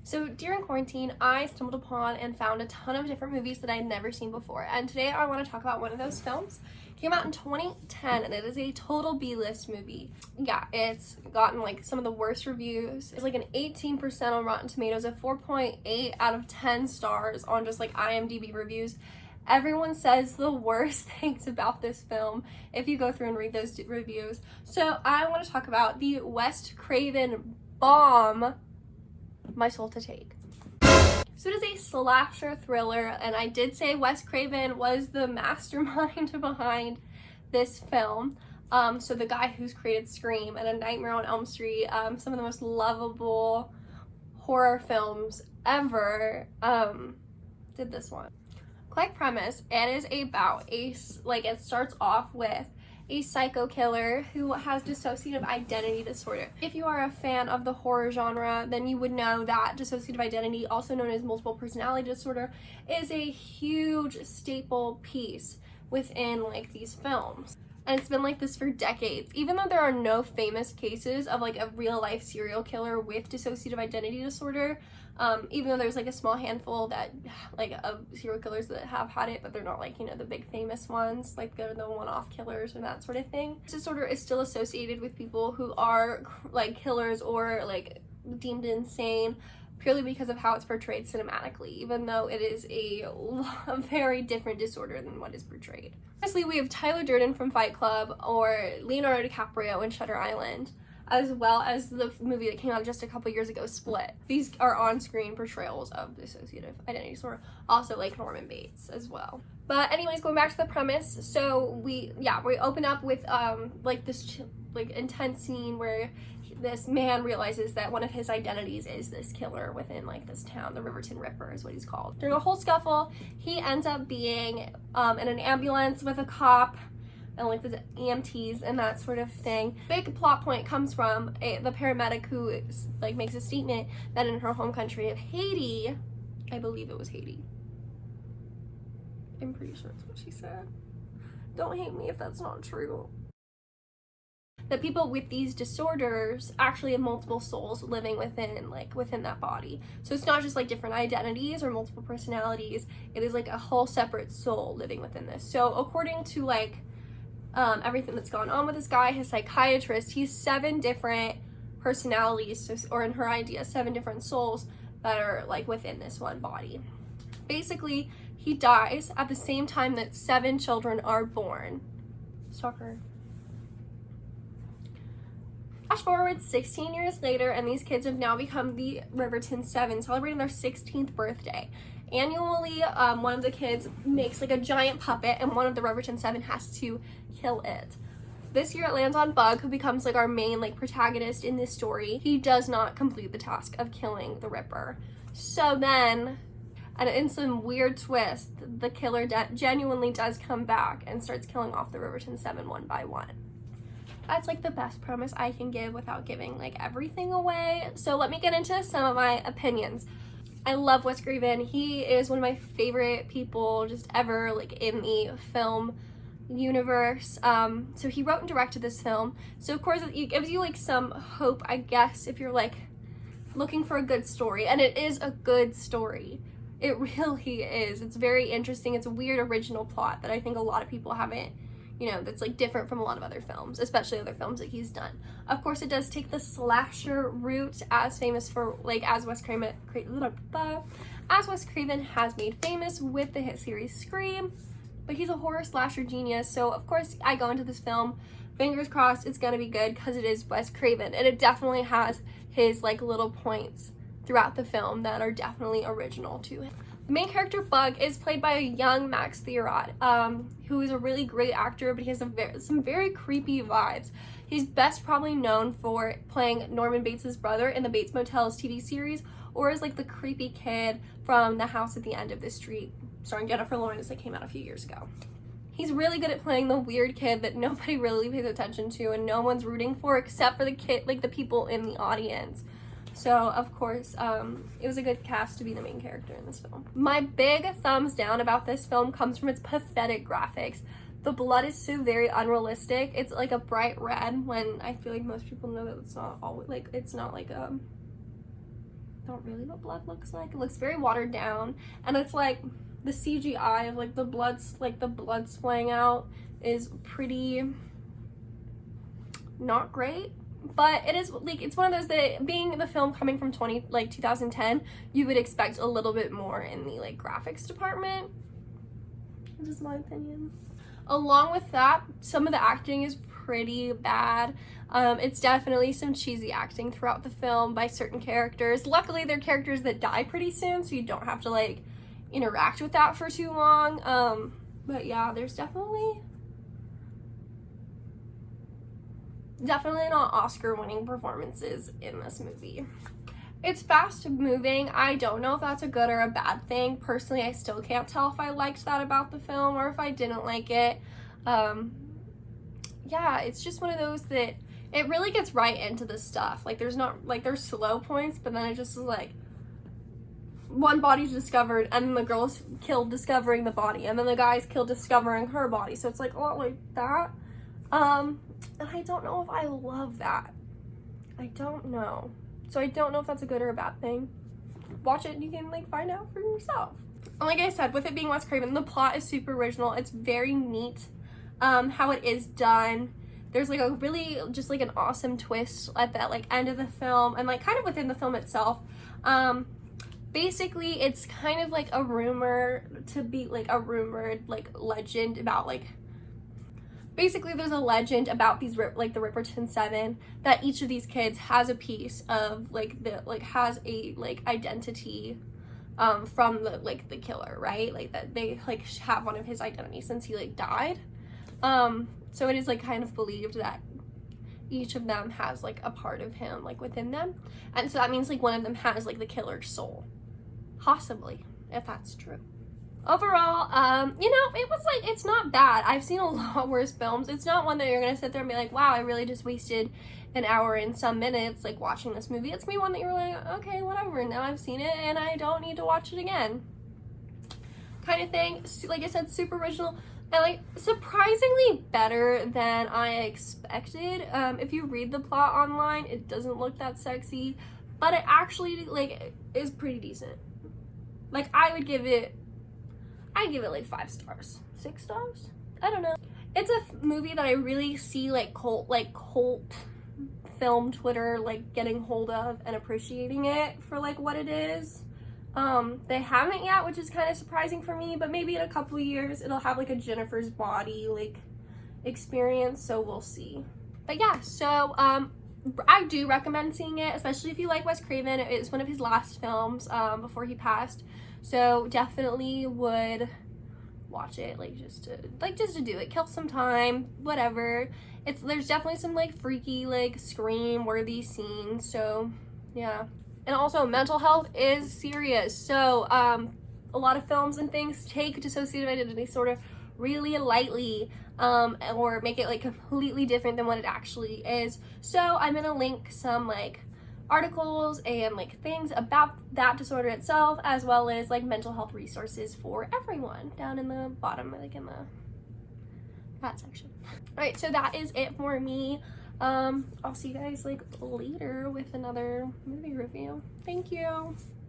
So during quarantine, I stumbled upon and found a ton of different movies that I'd never seen before. And today I want to talk about one of those films. It came out in 2010 and it is a total B-list movie. Yeah, it's gotten like some of the worst reviews. It's like an 18% on Rotten Tomatoes, a 4.8 out of 10 stars on just like IMDb reviews. Everyone says the worst things about this film if you go through and read those reviews. So I want to talk about the Wes Craven bomb, My Soul to Take. So it is a slasher thriller, and I did say Wes Craven was the mastermind behind this film. So the guy who's created Scream and A Nightmare on Elm Street, some of the most lovable horror films ever, did this one. Quick premise, it is about it starts off with a psycho killer who has dissociative identity disorder. If you are a fan of the horror genre, then you would know that dissociative identity, also known as multiple personality disorder, is a huge staple piece within like these films. And it's been like this for decades. Even though there are no famous cases of like a real life serial killer with dissociative identity disorder, even though there's like a small handful that like of serial killers that have had it, but they're not like, you know, the big famous ones, like they're the one-off killers or that sort of thing. This disorder is still associated with people who are like killers or like deemed insane purely because of how it's portrayed cinematically, even though it is a very different disorder than what is portrayed. Obviously, we have Tyler Durden from Fight Club or Leonardo DiCaprio in Shutter Island, as well as the movie that came out just a couple years ago, Split. These are on-screen portrayals of dissociative identity disorder, also like Norman Bates as well. But anyways, going back to the premise, so we open up with like this like intense scene where this man realizes that one of his identities is this killer within like this town. The Riverton Ripper is what he's called. During a whole scuffle, he ends up being in an ambulance with a cop and like the EMTs and that sort of thing. Big plot point comes from the paramedic who like makes a statement that in her home country of Haiti, I believe it was Haiti, I'm pretty sure that's what she said. Don't hate me if that's not true. That people with these disorders actually have multiple souls living within that body. So it's not just like different identities or multiple personalities. It is like a whole separate soul living within this. So according to like everything that's gone on with this guy, his psychiatrist, he's 7 different personalities, or in her idea, 7 different souls that are like within this one body. Basically, he dies at the same time that 7 children are born. Stalker. Flash forward 16 years later, and these kids have now become the Riverton 7, celebrating their 16th birthday. Annually, one of the kids makes like a giant puppet, and one of the Riverton 7 has to kill it. This year it lands on Bug, who becomes like our main like protagonist in this story. He does not complete the task of killing the Ripper. So then, and in some weird twist, the killer genuinely does come back and starts killing off the Riverton 7 one by one. That's like the best premise I can give without giving like everything away. So let me get into some of my opinions. I love Wes Craven. He is one of my favorite people just ever, like in the film universe. So he wrote and directed this film. So of course it gives you like some hope, I guess, if you're like looking for a good story. And it is a good story. It really is. It's very interesting. It's a weird original plot that I think a lot of people haven't, you know, that's like different from a lot of other films, especially other films that he's done. Of course, it does take the slasher route, as famous for like as Wes Craven has made famous with the hit series Scream. But he's a horror slasher genius, so of course I go into this film fingers crossed it's gonna be good because it is Wes Craven, and it definitely has his like little points throughout the film that are definitely original to him. The main character, Bug, is played by a young Max Theorot, who is a really great actor, but he has some very creepy vibes. He's best probably known for playing Norman Bates' brother in the Bates Motel's TV series, or as like the creepy kid from The House at the End of the Street, starring Jennifer Lawrence, that came out a few years ago. He's really good at playing the weird kid that nobody really pays attention to and no one's rooting for except for the kid, like the people in the audience. So, of course, it was a good cast to be the main character in this film. My big thumbs down about this film comes from its pathetic graphics. The blood is so very unrealistic. It's like a bright red when I feel like most people know that it's not always, like, it's not like not really what blood looks like. It looks very watered down, and it's like the CGI of like the blood splaying out is pretty not great. But it is like, it's one of those that, being the film coming from 2010, you would expect a little bit more in the like graphics department. Just my opinion. Along with that, some of the acting is pretty bad. It's definitely some cheesy acting throughout the film by certain characters. Luckily, they're characters that die pretty soon, so you don't have to like interact with that for too long. But yeah, there's definitely not Oscar-winning performances in this movie. It's fast moving. I don't know if that's a good or a bad thing. Personally, I still can't tell if I liked that about the film or if I didn't like it. Yeah, it's just one of those that it really gets right into the stuff. Like, there's slow points, but then it just is like, one body's discovered, and then the girl's killed discovering the body, and then the guy's killed discovering her body. So it's like a lot like that. And I don't know if I love that. I don't know. So I don't know if that's a good or a bad thing. Watch it and you can like find out for yourself. And like I said, with it being Wes Craven, the plot is super original. It's very neat how it is done. There's like a really just like an awesome twist at that like end of the film, and like kind of within the film itself. Basically it's kind of like a rumor to be like a rumored like legend about like, basically there's a legend about these like the Ripperton 7, that each of these kids has a piece of like the like has a like identity from the like the killer, right? Like that they like have one of his identities since he like died. So it is like kind of believed that each of them has like a part of him like within them, and so that means like one of them has like the killer's soul, possibly, if that's true. Overall, you know, it was like, it's not bad. I've seen a lot worse films. It's not one that you're gonna sit there and be like, wow, I really just wasted an hour and some minutes like watching this movie. It's me one that you're like, okay, whatever, now I've seen it and I don't need to watch it again, kind of thing. Like I said, super original and like surprisingly better than I expected. If you read the plot online, it doesn't look that sexy, but it actually like is pretty decent. Like I'd give it like 5 stars, 6 stars, I don't know. It's a movie that I really see like cult film Twitter like getting hold of and appreciating it for like what it is. They haven't yet, which is kind of surprising for me, but maybe in a couple of years it'll have like a Jennifer's Body like experience, so we'll see. But yeah, so I do recommend seeing it, especially if you like Wes Craven. It is one of his last films before he passed, so definitely would watch it like just to do it, kill some time, whatever. There's definitely some like freaky like scream worthy scenes, so yeah. And also, mental health is serious, so a lot of films and things take dissociative identity disorder really lightly, or make it like completely different than what it actually is. So I'm gonna link some like articles and like things about that disorder itself, as well as like mental health resources for everyone down in the bottom, like in that section. All right, so that is it for me. I'll see you guys like later with another movie review. Thank you.